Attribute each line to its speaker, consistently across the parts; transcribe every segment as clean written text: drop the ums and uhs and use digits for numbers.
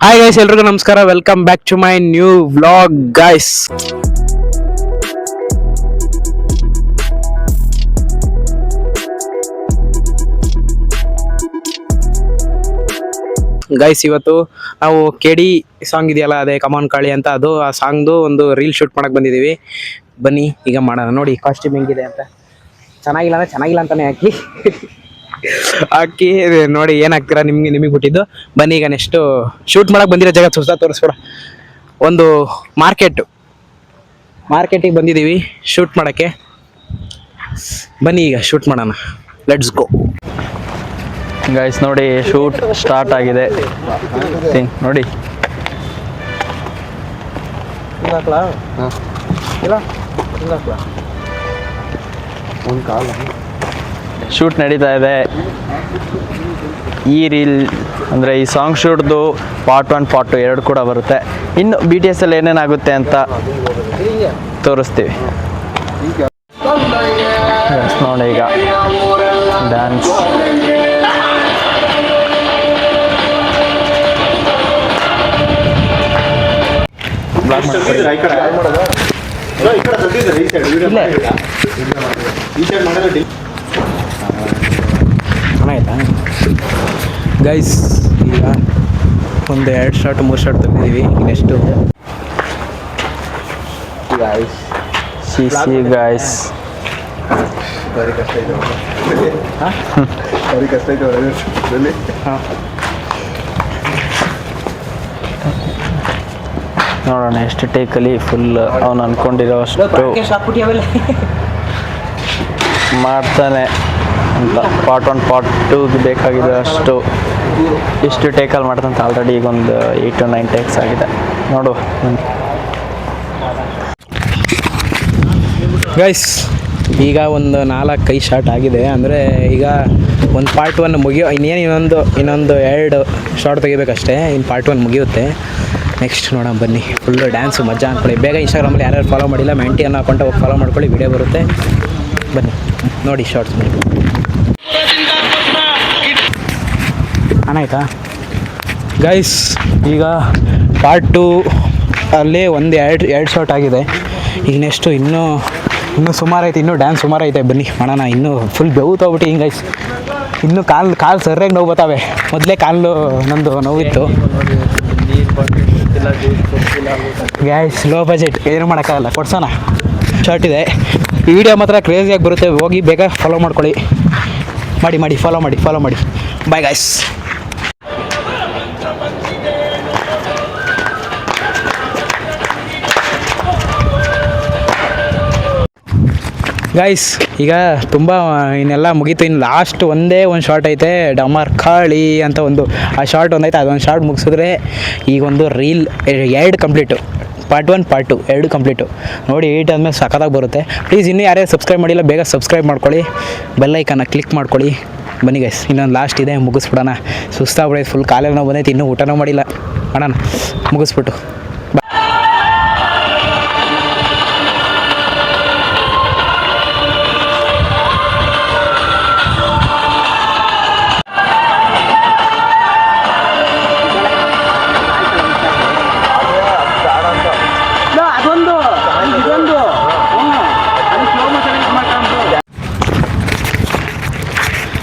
Speaker 1: Hi guys, ಎಲ್ರಿಗೂ ನಮಸ್ಕಾರ. Welcome back to my new vlog guys. Guys, ಇವತ್ತು ನಾವು ಕೆಡಿ ಸಾಂಗ್ ಇದೆಯಲ್ಲ, ಅದೇ ಕಮಾನ್ ಕಾಳಿ ಅಂತ, ಅದು ಆ ಸಾಂಗ್ದು ಒಂದು ರೀಲ್ ಶೂಟ್ ಮಾಡಕ್ ಬಂದಿದ್ದೀವಿ. ಬನ್ನಿ ಈಗ ಮಾಡೋಣ. ನೋಡಿ ಕಾಸ್ಟ್ಯೂಮ್ ಹೆಂಗಿದೆ ಅಂತ. ಚೆನ್ನಾಗಿಲ್ಲ ಅಂದ್ರೆ ಚೆನ್ನಾಗಿಲ್ಲ ಅಂತಾನೆ ಹಾಕಿ ನೋಡಿ ಏನ್ ಹಾಕ್ತೀರಾ ನಿಮಗೆ ಬಿಟ್ಟಿದ್ದು. ಬನ್ನಿ ಈಗ ನೆಕ್ಸ್ಟ್ ಶೂಟ್ ಮಾಡಕ್ ಬಂದಿರೋ ಜಾಗ ತೋರಿಸ್ಬೇಡ. ಒಂದು ಮಾರ್ಕೆಟಿಗೆ ಬಂದಿದ್ದೀವಿ ಶೂಟ್ ಮಾಡಕ್ಕೆ. ಬನ್ನಿ ಈಗ ಶೂಟ್ ಮಾಡೋಣ. Let's go
Speaker 2: guys. ನೋಡಿ ಶೂಟ್ ಸ್ಟಾರ್ಟ್ ಆಗಿದೆ. ನೋಡಿ ಶೂಟ್ ನಡೀತಾ ಇದೆ. ಈ ರೀಲ್ ಅಂದರೆ ಈ ಸಾಂಗ್ ಶೂಟ್ದು ಪಾರ್ಟ್ 1 ಪಾರ್ಟ್ 2 ಎರಡು ಕೂಡ ಬರುತ್ತೆ. ಇನ್ನು BTS ಅಲ್ಲಿ ಏನೇನಾಗುತ್ತೆ ಅಂತ ತೋರಿಸ್ತೀವಿ. ನೋಡಿ ಈಗ ಡ್ಯಾನ್ಸ್.
Speaker 1: ಆಯ್ತಾ ಗೈಸ್, ಈಗ ಒಂದು 2 ಶಾಟ್ 3 ಶಾಟ್ ತೆಗೆದಿದ್ದೀವಿ. ನೆಕ್ಸ್ಟು
Speaker 2: ಗೈಸ್ ನೋಡೋಣ ಎಷ್ಟು ಟೇಕಲ್ಲಿ ಫುಲ್ ಅವನು ಅನ್ಕೊಂಡಿರೋ ಅಷ್ಟು ಮಾಡ್ತಾನೆ ಅಂತ. ಪಾರ್ಟ್ 1 ಪಾರ್ಟ್ 2 ಬೇಕಾಗಿದೆ ಅಷ್ಟು ಇಷ್ಟು ಟೇಕಲ್ಲಿ ಮಾಡ್ತಂತ. ಆಲ್ರೆಡಿ ಈಗ ಒಂದು 8 to 9 ಟೇಕ್ಸ್ ಆಗಿದೆ. ನೋಡು
Speaker 1: ಗೈಸ್, ಈಗ ಒಂದು 4-5 ಶಾಟ್ ಆಗಿದೆ. ಅಂದರೆ ಈಗ ಒಂದು ಪಾರ್ಟ್ 1 ಮುಗಿಯೋ, ಇನ್ನೊಂದು 2 ಶಾರ್ಟ್ ತೆಗಿಬೇಕಷ್ಟೇ. ಇನ್ನು ಪಾರ್ಟ್ 1 ಮುಗಿಯುತ್ತೆ. ನೆಕ್ಸ್ಟ್ ನೋಡೋಣ ಬನ್ನಿ. ಫುಲ್ಲು ಡ್ಯಾನ್ಸು ಮಜಾ ಅಂದ್ಕೊಳ್ಳಿ. ಬೇಗ ಇನ್ಸ್ಟಾಗ್ರಾಮಲ್ಲಿ ಯಾರ್ಯಾರು ಫಾಲೋ ಮಾಡಿಲ್ಲ, ಮೆಂಟಿ ಅನ್ನೋ ಅಕೌಂಟ್ ಹೋಗಿ ಫಾಲೋ ಮಾಡ್ಕೊಳ್ಳಿ, ವಿಡಿಯೋ ಬರುತ್ತೆ. ಬನ್ನಿ ನೋಡಿ ಶಾರ್ಟ್ಸ್ ಆಯ್ತಾ ಗೈಸ್. ಈಗ ಪಾರ್ಟ್ 2 ಅಲ್ಲೇ ಒಂದು 2 ಶಾರ್ಟ್ ಆಗಿದೆ. ಈಗ ನೆಕ್ಸ್ಟು ಇನ್ನೂ ಸುಮಾರು ಐತೆ, ಇನ್ನೂ ಡ್ಯಾನ್ಸ್ ಸುಮಾರು ಐತೆ. ಬನ್ನಿ ಮಾಡೋಣ. ಇನ್ನೂ ಫುಲ್ ಬೆವು ತೊಗೊಬಿಟ್ಟು ಹಿಂಗೆ ಗೈಸ್. ಇನ್ನೂ ಕಾಲು ಸರಿಯಾಗಿ ನೋವು ಬರ್ತಾವೆ. ಮೊದಲೇ ಕಾಲು ನಂದು ನೋವಿತ್ತು ಗೈಸ್. ಲೋ ಬಜೆಟ್, ಏನು ಮಾಡೋಕ್ಕಾಗಲ್ಲ, ಕೊಡ್ಸೋಣ. ಶಾರ್ಟ್ ಇದೆ. ಈ ವಿಡಿಯೋ ಮಾತ್ರ ಕ್ರೇಜಿಯಾಗಿ ಬರುತ್ತೆ. ಹೋಗಿ ಬೇಗ ಫಾಲೋ ಮಾಡ್ಕೊಳ್ಳಿ. ಮಾಡಿ ಫಾಲೋ ಮಾಡಿ. Bye guys. ಗೈಸ್, ಈಗ ತುಂಬ ಇನ್ನೆಲ್ಲ ಮುಗೀತು. ಇನ್ನು ಲಾಸ್ಟ್ ಒಂದೇ ಒಂದು ಶಾರ್ಟ್ ಐತೆ, ಡಮರ್ ಕಾಳಿ ಅಂತ ಒಂದು. ಆ ಶಾರ್ಟ್ ಒಂದೈತೆ, ಅದೊಂದು ಶಾರ್ಟ್ ಮುಗಿಸಿದ್ರೆ ಈಗ ಒಂದು reel 2 complete. Part 1 part 2 2 complete. ನೋಡಿ 8 ಆದಮೇಲೆ ಸಖತ್ತಾಗಿ ಬರುತ್ತೆ. ಪ್ಲೀಸ್ ಇನ್ನೂ ಯಾರ್ಯಾರು ಸಬ್ಸ್ಕ್ರೈಬ್ ಮಾಡಿಲ್ಲ, ಬೇಗ ಸಬ್ಸ್ಕ್ರೈಬ್ ಮಾಡ್ಕೊಳ್ಳಿ, ಬೆಲ್ಲೈಕನ್ನ ಕ್ಲಿಕ್ ಮಾಡ್ಕೊಳ್ಳಿ. ಬನ್ನಿ ಗೈಸ್, ಇನ್ನೊಂದು ಲಾಸ್ಟ್ ಇದೆ, ಮುಗಿಸ್ಬಿಡೋಣ. ಸುಸ್ತಾಗ್ಬಿಡೈತೆ, ಫುಲ್ ಕಾಲೆಲ್ಲ ನಾವು ಬಂದೈತೆ, ಇನ್ನೂ ಊಟನೂ ಮಾಡಿಲ್ಲ. ಮಾಡೋಣ ಮುಗಿಸ್ಬಿಟ್ಟು.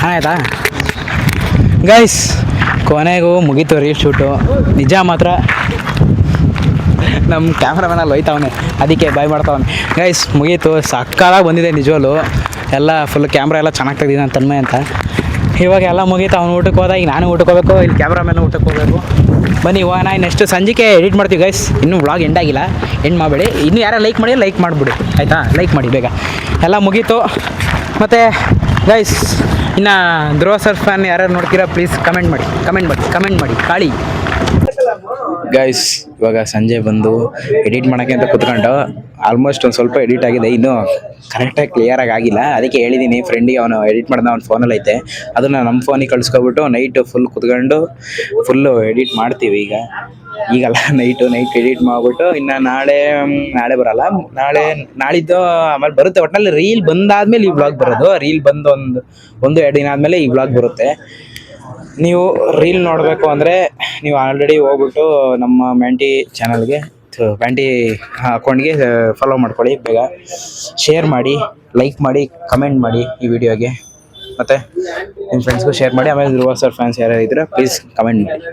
Speaker 1: ಆಯ್ತಾ ಗೈಸ್, ಕೊನೆಗೂ ಮುಗೀತು ರೀಲ್ ಶೂಟು. ನಿಜ ಮಾತ್ರ ನಮ್ಮ ಕ್ಯಾಮ್ರಾಮನಲ್ಲಿ ಹೋಯ್ತವನೆ, ಅದಕ್ಕೆ ಬಾಯ್ ಮಾಡ್ತಾವನೆ. ಗೈಸ್ ಮುಗೀತು, ಸಕ್ಕತ್ತಾಗಿ ಬಂದಿದೆ ನಿಜವಲ್ಲೂ. ಎಲ್ಲ ಫುಲ್ ಕ್ಯಾಮ್ರಾ ಎಲ್ಲ ಚೆನ್ನಾಗಿ ತೆಗ್ದಿದೆ ನನ್ನ ತನ್ಮೆ ಅಂತ. ಇವಾಗ ಎಲ್ಲ ಮುಗೀತು. ಅವ್ನು ಊಟಕ್ಕೆ ಹೋದ, ಈಗ ನಾನು ಊಟಕ್ಕೆ ಹೋಗ್ಬೇಕು, ಇಲ್ಲಿ ಕ್ಯಾಮ್ರಾಮನ್ ಊಟಕ್ಕೆ ಹೋಗಬೇಕು. ಬನ್ನಿ ಹೋಗೋಣ. ನೆಕ್ಸ್ಟ್ ಸಂಜೆಗೆ ಎಡಿಟ್ ಮಾಡ್ತೀವಿ ಗೈಸ್. ಇನ್ನೂ ವ್ಲಾಗ್ ಎಂಡ್ ಆಗಿಲ್ಲ, ಎಂಡ್ ಮಾಡಬೇಡಿ. ಇನ್ನೂ ಯಾರು ಲೈಕ್ ಮಾಡಿ ಲೈಕ್ ಮಾಡಿಬಿಡಿ ಆಯಿತಾ. ಲೈಕ್ ಮಾಡಿ ಬೇಗ. ಎಲ್ಲ ಮುಗೀತು. ಮತ್ತು ಗೈಸ್, ಇನ್ನು ಧ್ರುವ ಸರ್ ಫ್ಯಾನ್ ಯಾರ್ಯಾರು ನೋಡ್ತೀರಾ ಪ್ಲೀಸ್ ಕಮೆಂಟ್ ಮಾಡಿ ಕಾಳಿ. ಗೈಸ್, ಇವಾಗ ಸಂಜೆ ಬಂದು ಎಡಿಟ್ ಮಾಡೋಕ್ಕೆ ಅಂತ ಕೂತ್ಕೊಂಡು ಆಲ್ಮೋಸ್ಟ್ ಒಂದು ಸ್ವಲ್ಪ ಎಡಿಟ್ ಆಗಿದೆ, ಇನ್ನೂ ಕರೆಕ್ಟಾಗಿ ಕ್ಲಿಯರಾಗಿ ಆಗಿಲ್ಲ. ಅದಕ್ಕೆ ಹೇಳಿದ್ದೀನಿ ಫ್ರೆಂಡಿಗೆ, ಅವನು ಎಡಿಟ್ ಮಾಡಿದ ಅವ್ನ ಫೋನಲ್ಲಿ ಐತೆ, ಅದನ್ನು ನಮ್ಮ ಫೋನಿಗೆ ಕಳಿಸ್ಕೊಬಿಟ್ಟು ನೈಟ್ ಫುಲ್ ಕೂತ್ಕೊಂಡು ಫುಲ್ಲು ಎಡಿಟ್ ಮಾಡ್ತೀವಿ. ಈಗಲ್ಲ, ನೈಟ್ ಎಡಿಟ್ ಮಾಡಿಬಿಟ್ಟು ಇನ್ನು ನಾಳೆ ಬರಲ್ಲ, ನಾಳಿದ್ದು ಆಮೇಲೆ ಬರುತ್ತೆ. ಒಟ್ಟಿನಲ್ಲಿ ರೀಲ್ ಬಂದಾದ್ಮೇಲೆ ಈ ವ್ಲಾಗ್ ಬರೋದು. ರೀಲ್ ಬಂದು ಒಂದು 2 ದಿನ ಆದಮೇಲೆ ಈ ವ್ಲಾಗ್ ಬರುತ್ತೆ. ನೀವು ರೀಲ್ ನೋಡಬೇಕು ಅಂದರೆ ನೀವು ಆಲ್ರೆಡಿ ಹೋಗ್ಬಿಟ್ಟು ನಮ್ಮ ಮ್ಯಾಂಟಿ ಚಾನಲ್ಗೆ ಮ್ಯಾಂಟಿ ಅಕೌಂಟ್ಗೆ ಫಾಲೋ ಮಾಡ್ಕೊಳ್ಳಿ. ಬೇಗ ಶೇರ್ ಮಾಡಿ, ಲೈಕ್ ಮಾಡಿ, ಕಮೆಂಟ್ ಮಾಡಿ ಈ ವಿಡಿಯೋಗೆ, ಮತ್ತು ನಿಮ್ಮ ಫ್ರೆಂಡ್ಸ್ಗೂ ಶೇರ್ ಮಾಡಿ. ಆಮೇಲೆ ಧ್ರುವ ಸರ್ ಫ್ಯಾನ್ಸ್ ಯಾರು ಇದ್ದರೆ ಪ್ಲೀಸ್ ಕಮೆಂಟ್ ಮಾಡಿ.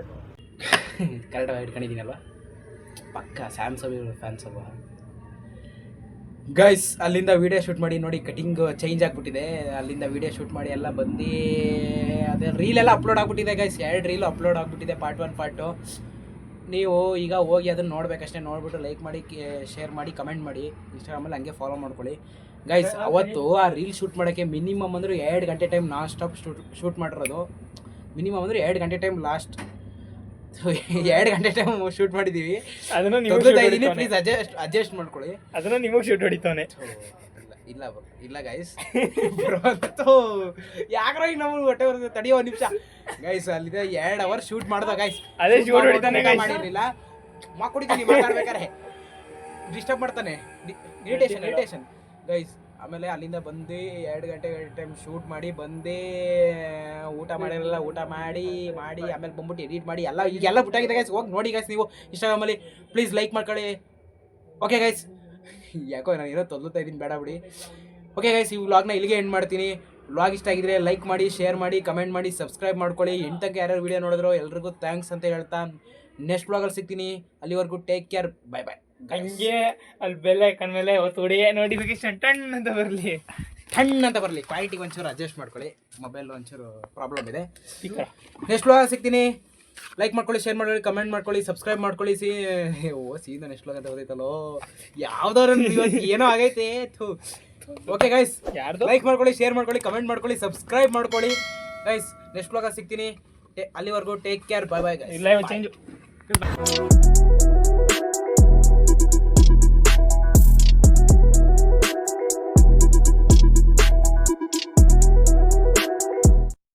Speaker 1: ಕರೆಕ್ಟಾಗಿ ಇಟ್ಕೊಂಡಿದ್ದೀನಲ್ವ, ಪಕ್ಕ ಸ್ಯಾಮ್ಸಂಗ್ ಫ್ಯಾನ್ಸ್ ಅಲ್ವಾ ಗೈಸ್. ಅಲ್ಲಿಂದ ವೀಡಿಯೋ ಶೂಟ್ ಮಾಡಿ ನೋಡಿ, ಕಟಿಂಗ್ ಚೇಂಜ್ ಆಗಿಬಿಟ್ಟಿದೆ. ಅಲ್ಲಿಂದ ವೀಡಿಯೋ ಶೂಟ್ ಮಾಡಿ ಎಲ್ಲ ಬಂದು ಅದೇ ರೀಲೆಲ್ಲ ಅಪ್ಲೋಡ್ ಆಗಿಬಿಟ್ಟಿದೆ ಗೈಸ್. 2 ರೀಲು ಅಪ್ಲೋಡ್ ಆಗಿಬಿಟ್ಟಿದೆ, ಪಾರ್ಟ್ 1 ಪಾರ್ಟ್ 2. ನೀವು ಈಗ ಹೋಗಿ ಅದನ್ನು ನೋಡಬೇಕಷ್ಟೇ. ನೋಡಿಬಿಟ್ಟು ಲೈಕ್ ಮಾಡಿ, ಶೇರ್ ಮಾಡಿ, ಕಮೆಂಟ್ ಮಾಡಿ. ಇನ್ಸ್ಟಾಗ್ರಾಮಲ್ಲಿ ಹಂಗೆ ಫಾಲೋ ಮಾಡ್ಕೊಳ್ಳಿ ಗೈಸ್. ಅವತ್ತು ಆ ರೀಲ್ ಶೂಟ್ ಮಾಡೋಕ್ಕೆ ಮಿನಿಮಮ್ ಅಂದರೆ 2 ಗಂಟೆ ಟೈಮ್ ನಾನ್ ಸ್ಟಾಪ್ ಶೂಟ್ ಮಾಡಿರೋದು. ಮಿನಿಮಮ್ ಅಂದರೆ 2 ಗಂಟೆ ಟೈಮ್ ಲಾಸ್ಟ್ 2 ಗಂಟೆ ಟೈಮ್ ಶೂಟ್ ಮಾಡಿದ್ದೀವಿ. ಅದನ್ನು ನೀವು ಪ್ಲೀಸ್ ಅಡ್ಜಸ್ಟ್ ಮಾಡ್ಕೊಳ್ಳಿ. ಅದನ್ನು ನಿಮಗೆ ಶೂಟ್ ಹೊಡಿತಾನೆ. ಇಲ್ಲ ಗೈಸ್, ಯಾಕ್ರ ಈಗ ನಮಗೆ ಹೊಟ್ಟೆ ಬರ್ತದೆ. ತಡೆಯೋ ಒಂದು ನಿಮಿಷ ಗೈಸ್. ಅಲ್ಲಿದೆ 2 ಅವರ್ ಶೂಟ್ ಮಾಡ್ದ ಗೈಸ್. ಅದೇ ಶೂಟ್ ಹೊಡಿತಾನೆ ಮಾಡಿರಲಿಲ್ಲ. ಕುಡಿತೀನಿ ಮಾತಾಡ್ಬೇಕಾರೆ ಡಿಸ್ಟರ್ಬ್ ಮಾಡ್ತಾನೆ. Irritation guys. ಆಮೇಲೆ ಅಲ್ಲಿಂದ ಬಂದು 2 ಗಂಟೆ ಟೈಮ್ ಶೂಟ್ ಮಾಡಿ ಬಂದು ಊಟ ಮಾಡಿರಲಿಲ್ಲ. ಊಟ ಮಾಡಿ ಆಮೇಲೆ ಬಂದ್ಬಿಟ್ಟು ಎಡಿಟ್ ಮಾಡಿ ಈಗೆಲ್ಲ ಬಿಟ್ಟಾಗಿದೆ ಗೈಸ್. ಹೋಗಿ ನೋಡಿ ಗೈಸ್ ನೀವು ಇನ್ಸ್ಟಾಗ್ರಾಮಲ್ಲಿ. ಪ್ಲೀಸ್ ಲೈಕ್ ಮಾಡ್ಕೊಳ್ಳಿ. ಓಕೆ ಗೈಸ್, ಯಾಕೋ ನಾನು ಏನೋ ತೊದಲ್ತಾ ಇದ್ದೀನಿ, ಬೇಡ ಬಿಡಿ. ಓಕೆ ಗೈಸ್, ಈ ವ್ಲಾಗ್ನ ಇಲ್ಲಿಗೆ ಎಂಡ್ ಮಾಡ್ತೀನಿ. ವ್ಲಾಗ್ ಇಷ್ಟ ಆಗಿದ್ರೆ ಲೈಕ್ ಮಾಡಿ, ಶೇರ್ ಮಾಡಿ, ಕಮೆಂಟ್ ಮಾಡಿ, ಸಬ್ಸ್ಕ್ರೈಬ್ ಮಾಡ್ಕೊಳ್ಳಿ. ಎಂಟಕ್ಕೆ ಯಾರ್ಯಾರು ವೀಡಿಯೋ ನೋಡಿದ್ರು ಎಲ್ರಿಗೂ ಥ್ಯಾಂಕ್ಸ್ ಅಂತ ಹೇಳ್ತಾ ನೆಕ್ಸ್ಟ್ ವ್ಲಾಗಲ್ಲಿ ಸಿಗ್ತೀನಿ. ಅಲ್ಲಿವರೆಗೂ ಟೇಕ್ ಕೇರ್, ಬೈ ಬೈ.
Speaker 3: ಹಂಗೆ ಅಲ್ಲಿ ಬೆಲ್ ಐಕನ್ ಮೇಲೆ ಹೊಡಿ, ನೋಟಿಫಿಕೇಶನ್ ಟಣ್ ಅಂತ ಬರಲಿ.
Speaker 1: ಕ್ವಾಲಿಟಿಗೆ ಒಂಚೂರು ಅಡ್ಜಸ್ಟ್ ಮಾಡ್ಕೊಳ್ಳಿ, ಮೊಬೈಲ್ ಒಂಚೂರು ಪ್ರಾಬ್ಲಮ್ ಇದೆ. ನೆಕ್ಸ್ಟ್ ವ್ಲಾಗ್ ಸಿಗ್ತೀನಿ. ಲೈಕ್ ಮಾಡ್ಕೊಳ್ಳಿ, ಶೇರ್ ಮಾಡ್ಕೊಳ್ಳಿ, ಕಮೆಂಟ್ ಮಾಡ್ಕೊಳ್ಳಿ, ಸಬ್ಸ್ಕ್ರೈಬ್ ಮಾಡ್ಕೊಳ್ಳಿ. ಸೀದಾ ನೆಕ್ಸ್ಟ್ ವ್ಲಾಗ್ ಅಂತ ಹೋದೈತಲ್ಲೋ, ಯಾವ್ದಾದ್ರು ಏನೋ ಆಗೈತೆ. ಓಕೆ ಗೈಸ್, ಲೈಕ್ ಮಾಡ್ಕೊಳ್ಳಿ, ಶೇರ್ ಮಾಡ್ಕೊಳ್ಳಿ, ಕಮೆಂಟ್ ಮಾಡ್ಕೊಳ್ಳಿ, ಸಬ್ಸ್ಕ್ರೈಬ್ ಮಾಡ್ಕೊಳ್ಳಿ ಗೈಸ್. ನೆಕ್ಸ್ಟ್ ವ್ಲಾಗ್ ಸಿಗ್ತೀನಿ. ಅಲ್ಲಿವರೆಗೂ take care, bye bye guys.
Speaker 3: ಇಲ್ಲ ಚೇಂಜ್